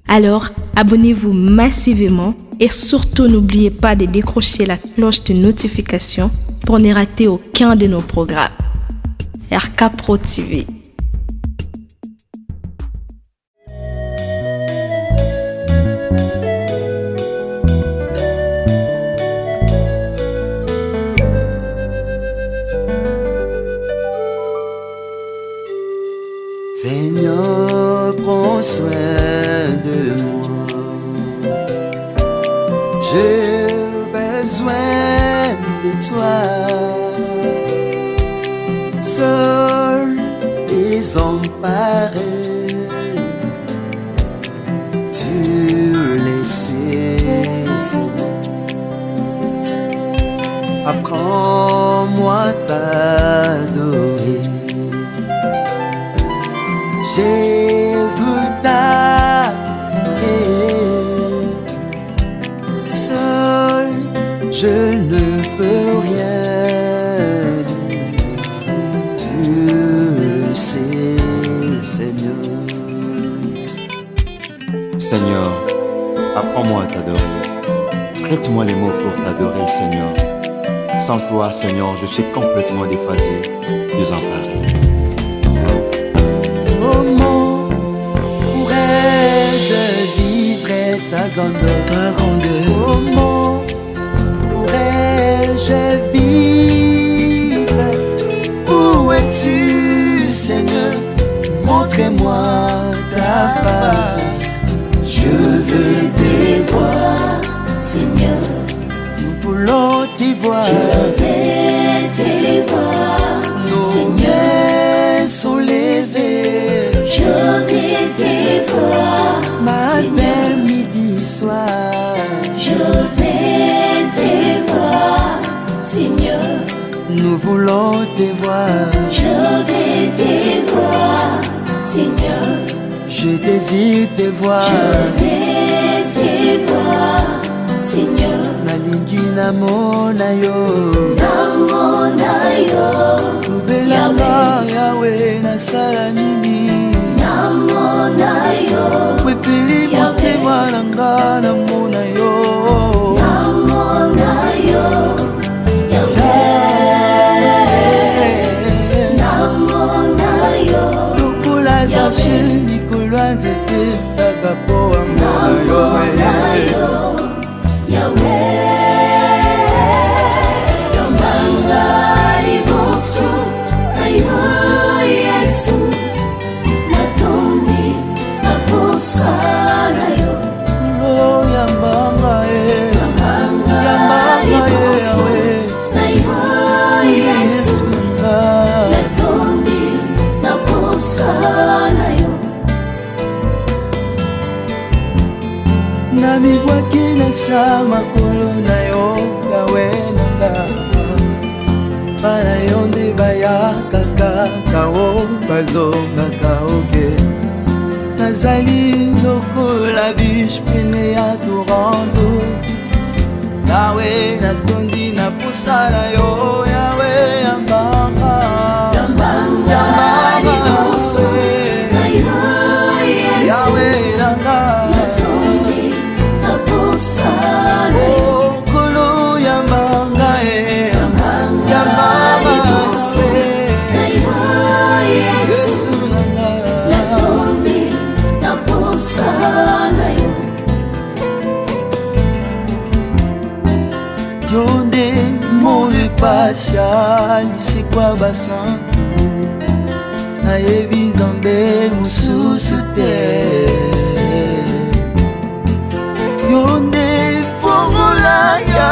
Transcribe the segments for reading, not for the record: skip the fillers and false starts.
Alors, abonnez-vous massivement et surtout n'oubliez pas de décrocher la cloche de notification pour ne rater aucun de nos programmes. RK Pro TV. Seigneur, prends soin de moi. J'ai besoin de toi. Seul désemparé, tu le sais. Apprends-moi à t'adorer. Je veux t'adorer. Seul, je ne peux rien. Tu le sais, Seigneur. Seigneur, apprends-moi à t'adorer. Prête-moi les mots pour t'adorer, Seigneur. Sans toi, Seigneur, je suis complètement déphasé, désemparé. Comment pourrais-je vivre ta grandeur? Comment pourrais-je vivre? Où es-tu, Seigneur? Montre-moi ta face. Je veux te voir, Seigneur. Nous voulons te voir. Je vais te voir, Nos Seigneur. mains sont levées. Je vais te voir, Matin, Seigneur. midi, soir. Je vais te voir, Seigneur. Nous voulons te voir. Je vais te voir, Seigneur. Je désire te voir. Je vais te voir, Seigneur. Nalingi namona yo. Namona yo, Lubelanga Yahweh nasala nini. namona yo, Wepeli motema nanga namona yo. namona yo, namona yo, Lokola zache nikolwa nzete kaka po amona yo. Yahweh. Yambanga liboso na yo, Yesu. Natombi na posa na yo. Lo yambanga Yambanga Yambanga liboso na yo, Yesu. Natombi na posa na yo. Namibwaki na sa makolo na yo Yawe nanga. Bana yo nde bayakaka kao bazongaka oke. Nazali lokola biche pene ya torando. Yawe natondi na posa na yo. Yawe yambanga Yambanga liboso na yo, Yesu. Yawe nanga. Natombi na posa na yo. Okolo yambanga Yambanga liboso na yo, Yesu. Yesu nanga. Natombi na posa na yo. Yo nde moyo epasha lisikwa basantu. Nayebi Nzambe mosusu te. Yo nde fongola ya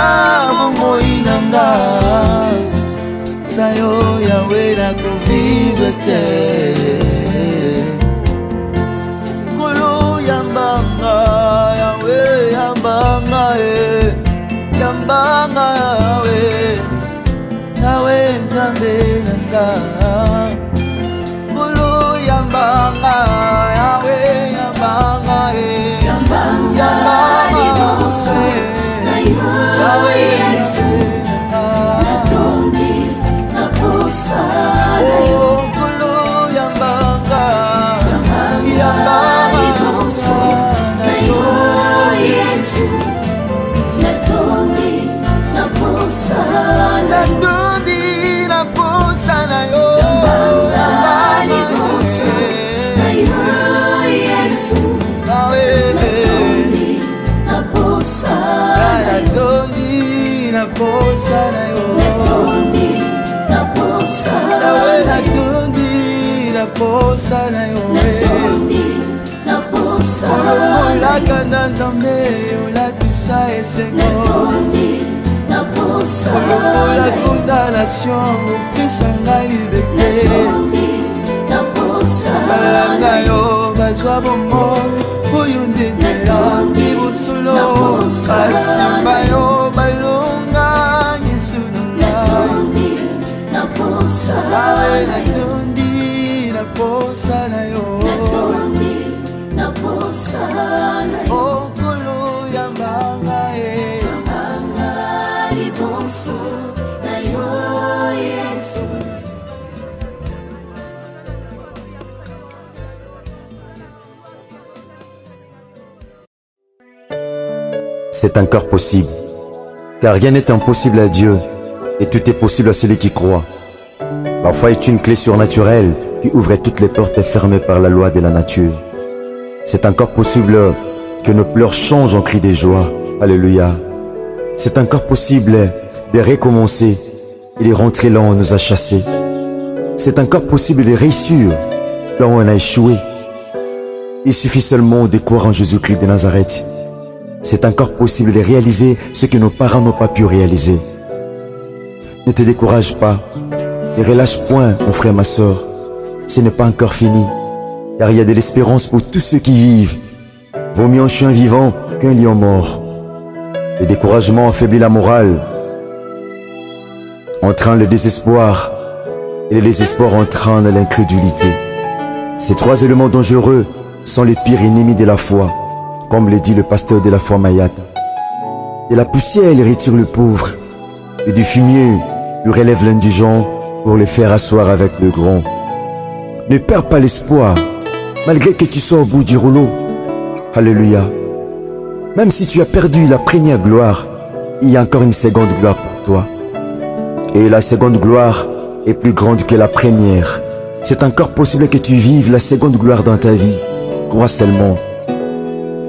bomoi nanga. Sayo Yawe nakovivre te. Kolo yambanga Yawe yambanga yambanga Yawe. Yawe Nzambe nanga. Kolo yambanga Yawe yambanga Yambanga liboso na yo, Yesu. Natombi na posa na yo. Kolo yambanga Yambanga liboso na posa na yo natondi na posa yawe natondi na posa na yo natondi na posa olaka na nzambe olatisa esengo natondi na posa olokola condamnation opesanga liberté natondi na posa balanga yo bazwa bomoi oyo nde nzela libosolo basimba yo balonga yesu na ngai na posa awe natondi na posa na yo natondi na posa na yo okolo ya mbanga Yambanga liboso na yo Yesu C'est encore possible, car rien n'est impossible à Dieu, et tout est possible à celui qui croit. Parfois est une clé surnaturelle qui ouvre toutes les portes fermées par la loi de la nature. C'est encore possible que nos pleurs changent en cris de joie. Alléluia. C'est encore possible de recommencer et de rentrer là où on nous a chassés. C'est encore possible de réussir là où on a échoué. Il suffit seulement de croire en Jésus-Christ de Nazareth. C'est encore possible de réaliser ce que nos parents n'ont pas pu réaliser. Ne te décourage pas. Ne relâche point, mon frère, ma soeur. Ce n'est pas encore fini. Car il y a de l'espérance pour tous ceux qui vivent. Vaut mieux un chien vivant qu'un lion mort. Le découragement affaiblit la morale, entraîne le désespoir, et le désespoir entraîne l'incrédulité. Ces trois éléments dangereux sont les pires ennemis de la foi, comme le dit le pasteur de la foi Mayata. De la poussière, il retire le pauvre, et du fumier, il relève l'indigent pour le faire asseoir avec le grand. Ne perds pas l'espoir, malgré que tu sois au bout du rouleau. Alléluia. Même si tu as perdu la première gloire, il y a encore une seconde gloire pour toi. Et la seconde gloire est plus grande que la première. C'est encore possible que tu vives la seconde gloire dans ta vie. Crois seulement.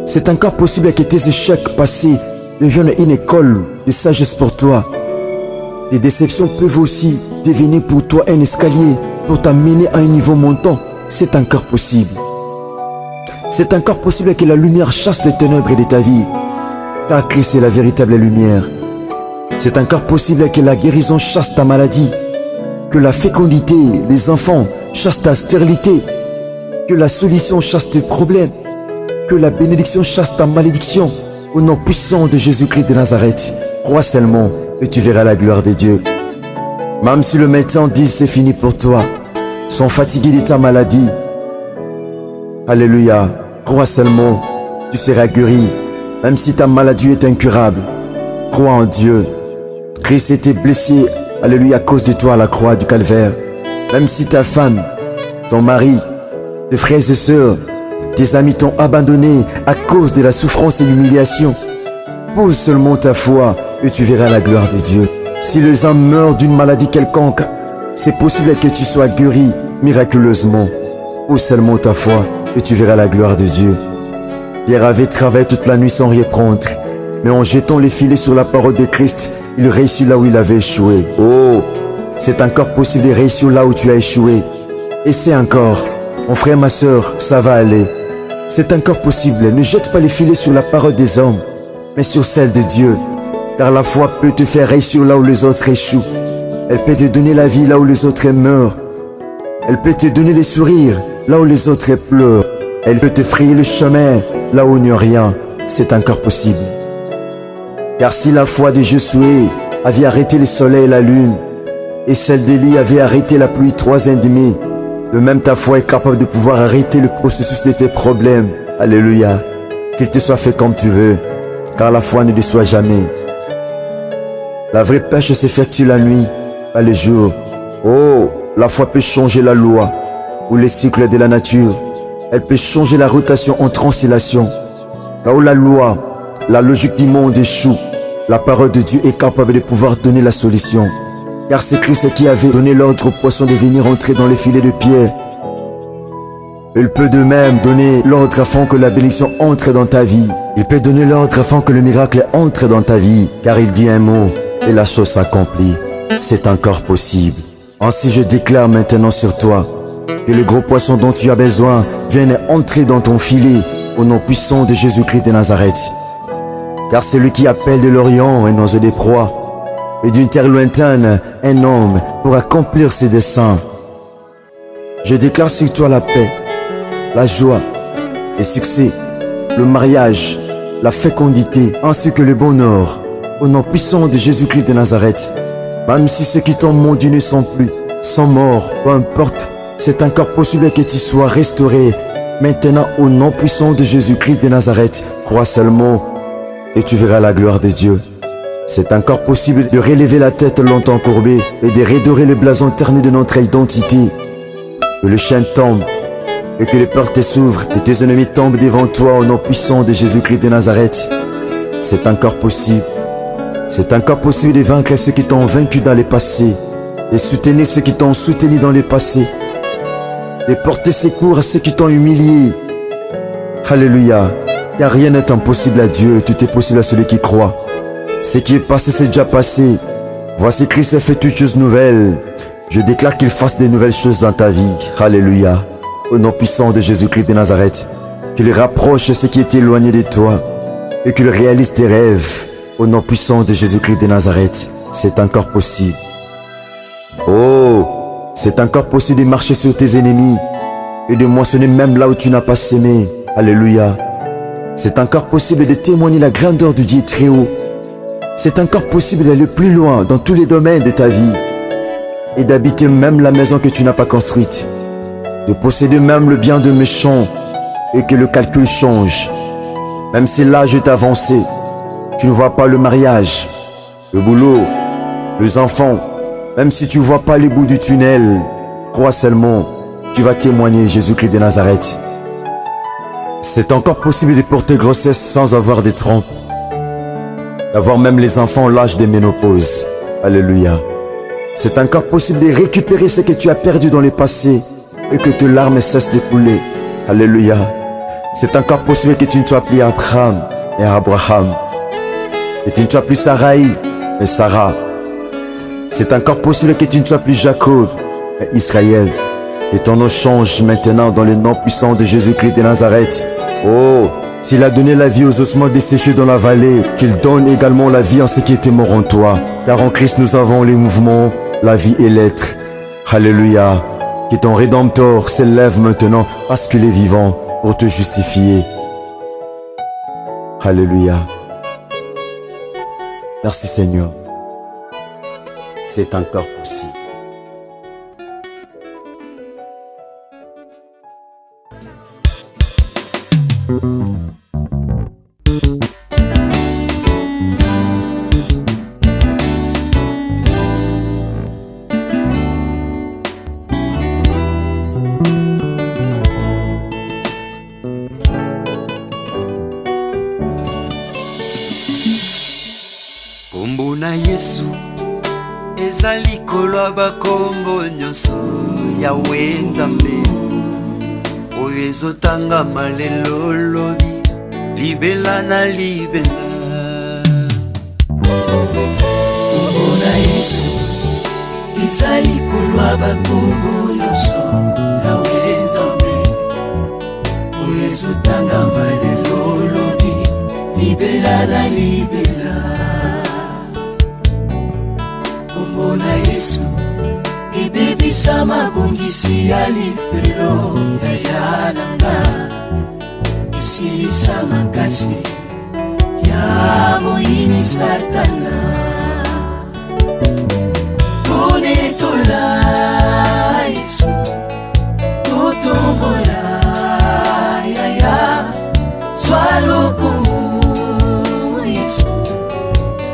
C'est encore possible que tes échecs passés deviennent une école de sagesse pour toi. Les déceptions peuvent aussi devenir pour toi un escalier pour t'amener à un niveau montant. C'est encore possible. C'est encore possible que la lumière chasse les ténèbres de ta vie, car Christ est la véritable lumière. C'est encore possible que la guérison chasse ta maladie, que la fécondité, les enfants, chassent ta stérilité, que la solution chasse tes problèmes, que la bénédiction chasse ta malédiction. Au nom puissant de Jésus-Christ de Nazareth, crois seulement et tu verras la gloire de Dieu. Même si le médecin dit c'est fini pour toi, sont fatigués de ta maladie. Alléluia, crois seulement, tu seras guéri, même si ta maladie est incurable. Crois en Dieu. Christ était blessé, alléluia, à cause de toi à la croix du calvaire. Même si ta femme, ton mari, tes frères et sœurs, tes amis t'ont abandonné à cause de la souffrance et l'humiliation, pose seulement ta foi et tu verras la gloire de Dieu. Si les hommes meurent d'une maladie quelconque, c'est possible que tu sois guéri miraculeusement. Pose seulement ta foi et tu verras la gloire de Dieu. Pierre avait travaillé toute la nuit sans reprendre, mais en jetant les filets sur la parole de Christ, il réussit là où il avait échoué. Oh, c'est encore possible de réussir là où tu as échoué. Essaie encore. Mon frère, ma soeur, ça va aller. C'est encore possible. Ne jette pas les filets sur la parole des hommes, mais sur celle de Dieu. Car la foi peut te faire réussir là où les autres échouent. Elle peut te donner la vie là où les autres meurent. Elle peut te donner les sourires là où les autres pleurent. Elle peut te frayer le chemin là où il n'y a rien. C'est encore possible. Car si la foi de Josué avait arrêté le soleil et la lune, et celle d'Élie avait arrêté la pluie 3 ans et demi, de même ta foi est capable de pouvoir arrêter le processus de tes problèmes. Alléluia. Qu'il te soit fait comme tu veux, car la foi ne déçoit jamais. La vraie pêche s'effectue la nuit, pas le jour. Oh, la foi peut changer la loi ou les cycles de la nature. Elle peut changer la rotation en translation. Là où la loi, la logique du monde échoue, la parole de Dieu est capable de pouvoir donner la solution. Car c'est Christ qui avait donné l'ordre aux poissons de venir entrer dans les filets de pierre. Il peut de même donner l'ordre afin que la bénédiction entre dans ta vie. Il peut donner l'ordre afin que le miracle entre dans ta vie. Car il dit un mot et la chose s'accomplit. C'est encore possible. Ainsi je déclare maintenant sur toi que le gros poisson dont tu as besoin vienne entrer dans ton filet au nom puissant de Jésus-Christ de Nazareth. Car celui qui appelle de l'Orient un oiseau des proies et d'une terre lointaine un homme pour accomplir ses desseins. Je déclare sur toi la paix, la joie, le succès, le mariage, la fécondité ainsi que le bonheur au nom puissant de Jésus-Christ de Nazareth. Même si ceux qui t'ont maudit ne sont plus, sont morts, peu importe, c'est encore possible que tu sois restauré maintenant au nom puissant de Jésus-Christ de Nazareth. Crois seulement et tu verras la gloire de Dieu. C'est encore possible de relever la tête longtemps courbée et de redorer le blason terni de notre identité. Que le chêne tombe et que les portes s'ouvrent et tes ennemis tombent devant toi au nom puissant de Jésus-Christ de Nazareth. C'est encore possible. C'est encore possible de vaincre ceux qui t'ont vaincu dans le passé, de soutenir ceux qui t'ont soutenu dans le passé, de porter secours à ceux qui t'ont humilié. Alléluia. Car rien n'est impossible à Dieu, tout est possible à celui qui croit. Ce qui est passé, c'est déjà passé. Voici Christ a fait toutes choses nouvelles. Je déclare qu'il fasse de nouvelles choses dans ta vie. Alléluia. Au nom puissant de Jésus-Christ de Nazareth, qu'il rapproche ce qui est éloigné de toi et qu'il réalise tes rêves. Au nom puissant de Jésus-Christ de Nazareth, c'est encore possible. Oh, c'est encore possible de marcher sur tes ennemis et de moissonner même là où tu n'as pas semé. Alléluia. C'est encore possible de témoigner la grandeur du Dieu très haut. C'est encore possible d'aller plus loin dans tous les domaines de ta vie et d'habiter même la maison que tu n'as pas construite, de posséder même le bien de méchant et que le calcul change. Même si l'âge est avancé, tu ne vois pas le mariage, le boulot, les enfants, même si tu ne vois pas le bout du tunnel, crois seulement, tu vas témoigner Jésus-Christ de Nazareth. C'est encore possible de porter grossesse sans avoir de trompes, d'avoir même les enfants à l'âge de ménopause. Alléluia. C'est encore possible de récupérer ce que tu as perdu dans le passé et que tes larmes cessent de couler. Alléluia. C'est encore possible que tu ne sois plus Abraham et Abraham, et tu ne sois plus Sarai mais Sarah. C'est encore possible que tu ne sois plus Jacob mais Israël. Et ton nom change maintenant dans le nom puissant de Jésus-Christ de Nazareth. Oh, s'il a donné la vie aux ossements desséchés dans la vallée, qu'il donne également la vie en ceux qui étaient morts en toi. Car en Christ nous avons les mouvements, la vie et l'être. Alléluia. Que ton Rédempteur s'élève maintenant parce qu'il est vivant pour te justifier. Alléluia. Merci Seigneur. C'est encore possible. Kombo na Yesu ezali kolwa bakombo nyonso Yawe Nzambe oyo ezotangama lelo lobi libela na libela. Kombo na Yesu ezali kolwa bakombo nyonso Yawe Nzambe oyo ezotangama lelo lobi libela na libela. Kombo na Yesu ebebisa mabongisi ya lifelo ya yananga, isilisa makasi ya moyini Satana. Konetola Yesu totombola yaya swalo komu Yesu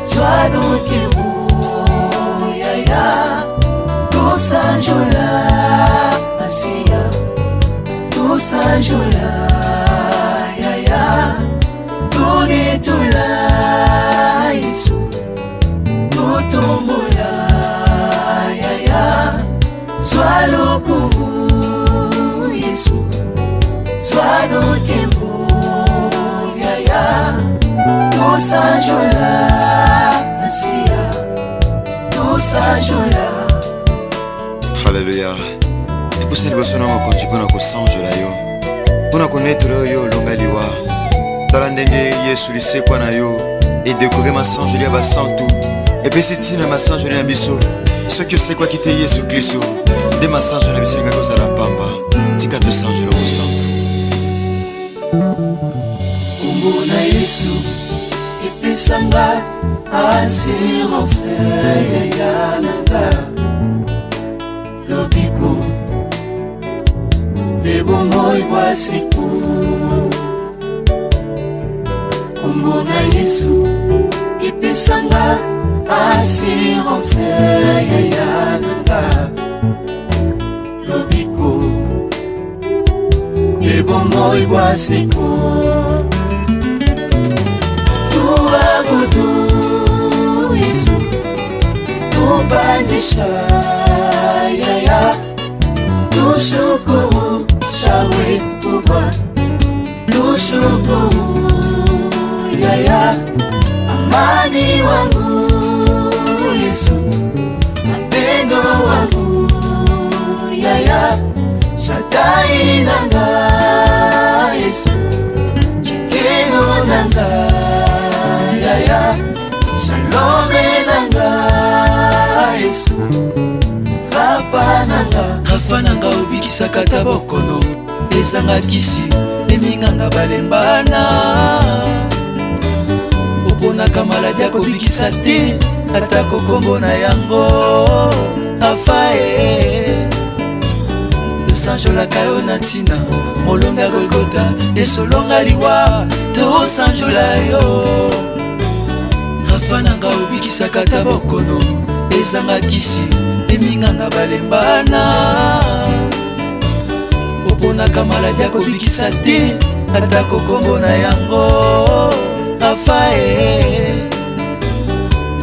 swalo kemo yaya tosanjola Asia tosanjola yaya tonetola Yesu totombola yaya swalo komu Yesu swalo kemo yaya tosanjola Asia tosanjola. Alléluia. Topusani liboso na mokonzi mpona kosanjola yo, mpona konetola oyo olonga liwa. Tala ndenge Yesu lisekwa na yo edekore masanjoli ya basantu, epesi ntina masanjoli na biso. Soki osekwaki te Yesu Kristo, nde masanjoli na biso engaki kozala pamba. Tika tosanjola kosantu. Kombo na Yesu epesanga assurance ya nanga. Lobiko le bomoi bwasiku. Kombo na Yesu epesanga assurance ya nanga. Lobiko le bomoi bwasiku. Tuabudu Yesu, tupandisha yaya, tushukuru shawe kubwa, tushukuru yaya, amani wangu Yesu, mapendo wangu yaya, shaddai nanga Yesu, chikeno nanga yaya, shalom nanga Yesu, rafa nanga obikisaka ta bokono, ezanga kisi eminganga balembana. Oponaka maladi akobikisa te atako kombo na yango afae. Tosanjolaka yo na ntina molonga Golgota, esolonga liwa tosanjola yo. Rafa nanga obikisaka ta bokono, ezanga kisi eminganga balembana. Oponaka maladi akobikisa te atako kombo na yango afae.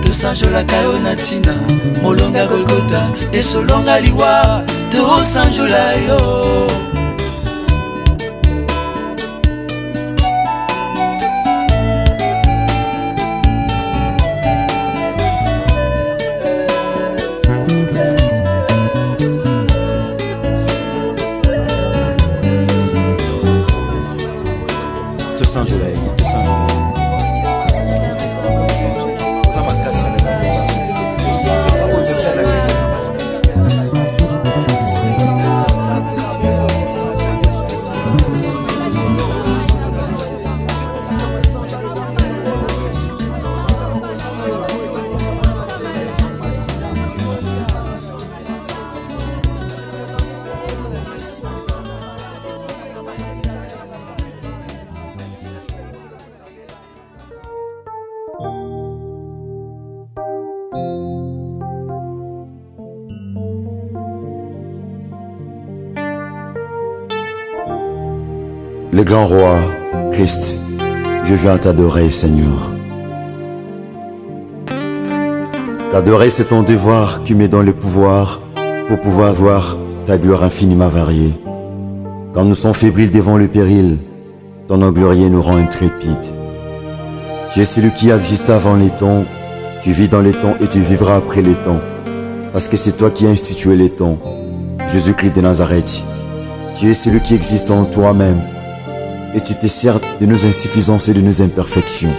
Tosanjolaka yo na ntina molonga Golgota, esolonga liwa tosanjola yo. Le grand roi, Christ, je viens t'adorer, Seigneur. T'adorer, c'est ton devoir qui met dans le pouvoir pour pouvoir voir ta gloire infiniment variée. Quand nous sommes fébriles devant le péril, ton nom glorieux nous rend intrépides. Tu es celui qui existe avant les temps, tu vis dans les temps et tu vivras après les temps. Parce que c'est toi qui as institué les temps. Jésus-Christ de Nazareth, tu es celui qui existe en toi-même. Et tu te sers de nos insuffisances et de nos imperfections.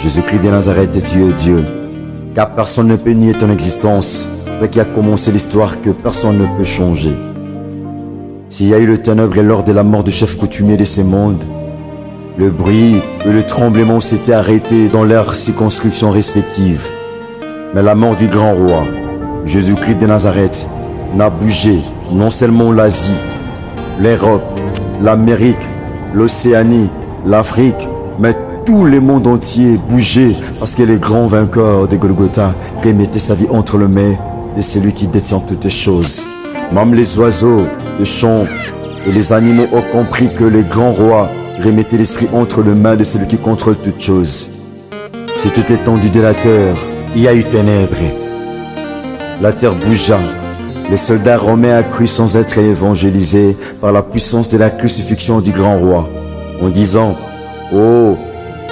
Jésus-Christ de Nazareth, tu es Dieu. Car personne ne peut nier ton existence, toi qui as commencé l'histoire que personne ne peut changer. S'il y a eu le ténèbre lors de la mort du chef coutumier de ce monde, le bruit et le tremblement s'étaient arrêtés dans leurs circonscriptions respectives. Mais la mort du grand roi, Jésus-Christ de Nazareth, n'a bougé non seulement l'Asie, l'Europe, l'Amérique, l'Océanie, l'Afrique, mais tout le monde entier bougeait parce que le grand vainqueur de Golgotha remettait sa vie entre les mains de celui qui détient toutes choses. Même les oiseaux, les champs et les animaux ont compris que le grand roi remettait l'esprit entre les mains de celui qui contrôle toutes choses. C'est toute l'étendue de la terre, il y a eu ténèbres. La terre bougea. Les soldats romains accrus sans être évangélisés par la puissance de la crucifixion du grand roi, en disant « Oh,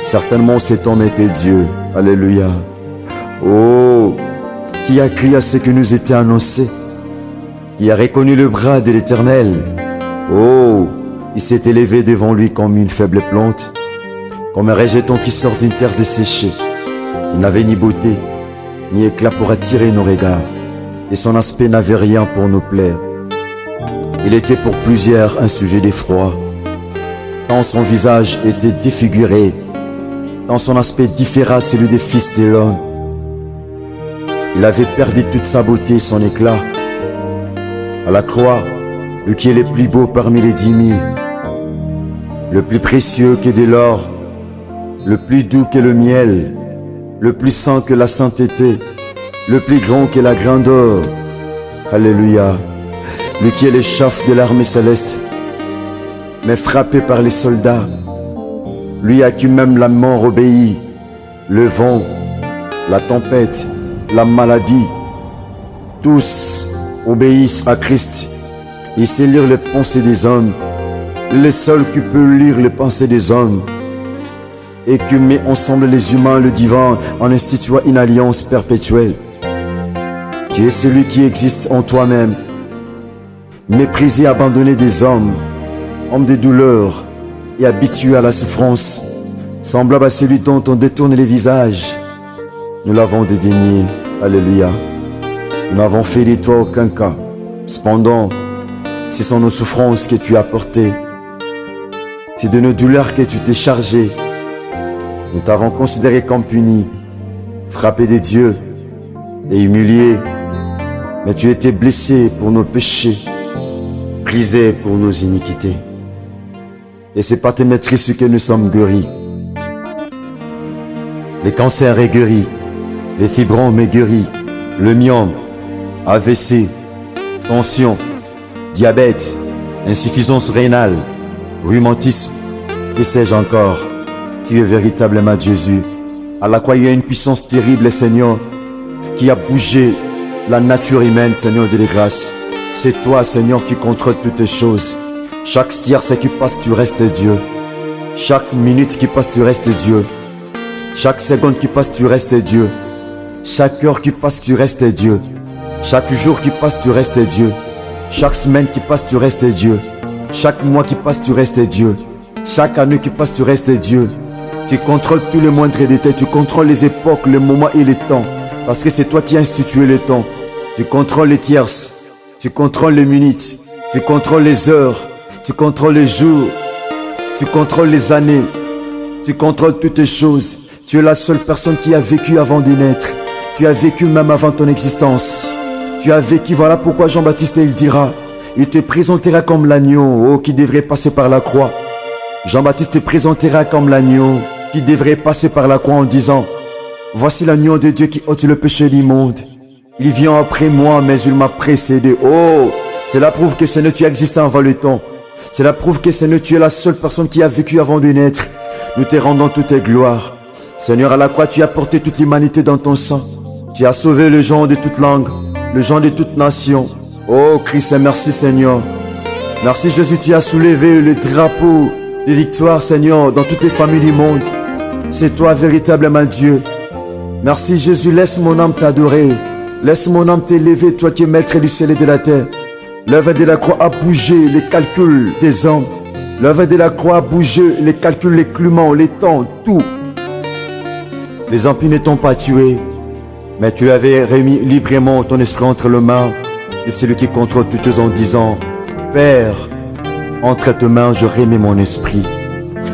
certainement cet homme était Dieu. Alléluia. Oh, qui a cru à ce que nous était annoncé, qui a reconnu le bras de l'Éternel. Oh, il s'est élevé devant lui comme une faible plante, comme un rejeton qui sort d'une terre desséchée. Il n'avait ni beauté, ni éclat pour attirer nos regards, et son aspect n'avait rien pour nous plaire. Il était pour plusieurs un sujet d'effroi, tant son visage était défiguré, tant son aspect différait à celui des fils de l'homme. Il avait perdu toute sa beauté et son éclat. À la croix, lui qui est le plus beau parmi les 10 000, le plus précieux que de l'or, le plus doux que le miel, le plus saint que la sainteté, le plus grand que la grandeur. Alléluia. Lui qui est le chef de l'armée céleste, mais frappé par les soldats, lui à qui même la mort obéit, le vent, la tempête, la maladie, tous obéissent à Christ. Il sait lire les pensées des hommes, le seul qui peut lire les pensées des hommes, et qui met ensemble les humains et le divin en instituant une alliance perpétuelle. Tu es celui qui existe en toi-même, méprisé, abandonné des hommes, homme de douleur et habitué à la souffrance, semblable à celui dont on détourne les visages. Nous l'avons dédaigné, alléluia. Nous n'avons fait de toi aucun cas. Cependant, ce sont nos souffrances que tu as portées. C'est de nos douleurs que tu t'es chargé. Nous t'avons considéré comme puni, frappé de Dieu et humilié. Mais tu étais blessé pour nos péchés, brisé pour nos iniquités. Et c'est par tes maîtrises que nous sommes guéris. Les cancers est guéri, les fibromes est guéri, le myome, AVC, tension, diabète, insuffisance rénale, rhumatisme, que sais-je encore. Tu es véritablement Jésus. À la croix, il y a une puissance terrible, Seigneur, qui a bougé la nature humaine, Seigneur de la grâce. C'est toi, Seigneur, qui contrôle toutes choses. Chaque tierce qui passe, tu restes Dieu. Chaque minute qui passe, tu restes Dieu. Chaque seconde qui passe, tu restes Dieu. Chaque heure qui passe, tu restes Dieu. Chaque jour qui passe, tu restes Dieu. Chaque semaine qui passe, tu restes Dieu. Chaque mois qui passe, tu restes Dieu. Chaque année qui passe, tu restes Dieu. Tu contrôles tous les moindres détails. Tu contrôles les époques, les moments et les temps. Parce que c'est toi qui as institué le temps. Tu contrôles les tierces. Tu contrôles les minutes. Tu contrôles les heures. Tu contrôles les jours. Tu contrôles les années. Tu contrôles toutes les choses. Tu es la seule personne qui a vécu avant de naître. Tu as vécu même avant ton existence. Tu as vécu, voilà pourquoi Jean-Baptiste il dira, il te présentera comme l'agneau, oh, qui devrait passer par la croix. Jean-Baptiste te présentera comme l'agneau qui devrait passer par la croix en disant, voici l'agneau de Dieu qui ôte le péché du monde. Il vient après moi, mais il m'a précédé. Oh, cela prouve que Seigneur, tu existais avant le temps. Cela prouve que Seigneur, tu es la seule personne qui a vécu avant de naître. Nous te rendons toute tes gloires. Seigneur, à la croix, tu as porté toute l'humanité dans ton sang. Tu as sauvé les gens de toute langue, les gens de toute nation. Oh Christ, merci Seigneur. Merci Jésus, tu as soulevé le drapeau de victoire, Seigneur, dans toutes les familles du monde. C'est toi véritablement Dieu. Merci Jésus, laisse mon âme t'adorer. Laisse mon âme t'élever, toi qui es maître du ciel et de la terre. L'œuvre de la croix a bougé les calculs des hommes. L'œuvre de la croix a bougé les calculs, les climats, les temps, tout. Les empires ne t'ont pas tué, mais tu avais remis librement ton esprit entre les mains de celui qui contrôle toutes choses en disant, Père, entre tes mains je remets mon esprit.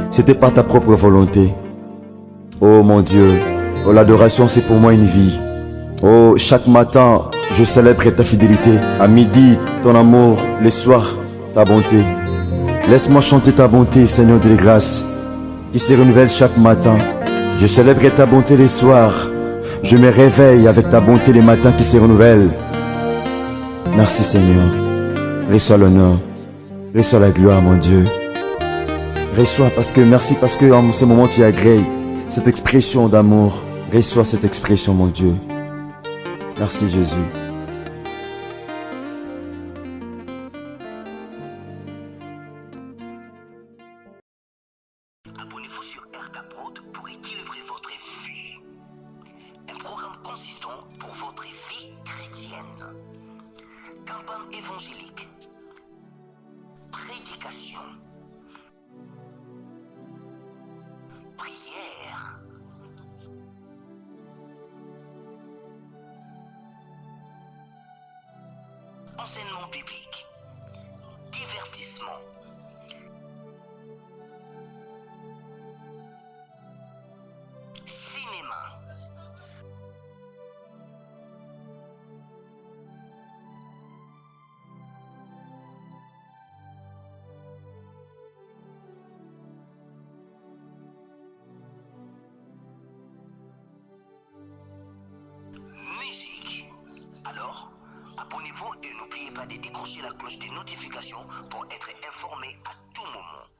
C'était pas ta propre volonté. Oh mon Dieu, oh, l'adoration c'est pour moi une vie. Oh, chaque matin je célèbre ta fidélité. À midi ton amour, le soir ta bonté. Laisse-moi chanter ta bonté, Seigneur de grâce, qui se renouvelle chaque matin. Je célèbre ta bonté les soirs. Je me réveille avec ta bonté les matins qui se renouvellent. Merci Seigneur. Reçois l'honneur. Reçois la gloire, mon Dieu. Reçois merci parce que en ce moment tu agrées cette expression d'amour. Reçois cette expression, mon Dieu. Merci Jésus. Abonnez-vous sur RK Prod pour équilibrer votre vie. Un programme consistant pour votre vie chrétienne. Campagne évangélique. Prédication. Prière. Enseignement biblique. Divertissement. Cinéma. Musique. Alors, abonnez-vous et n'oubliez pas de décrocher la cloche des notifications pour être informé à tout moment.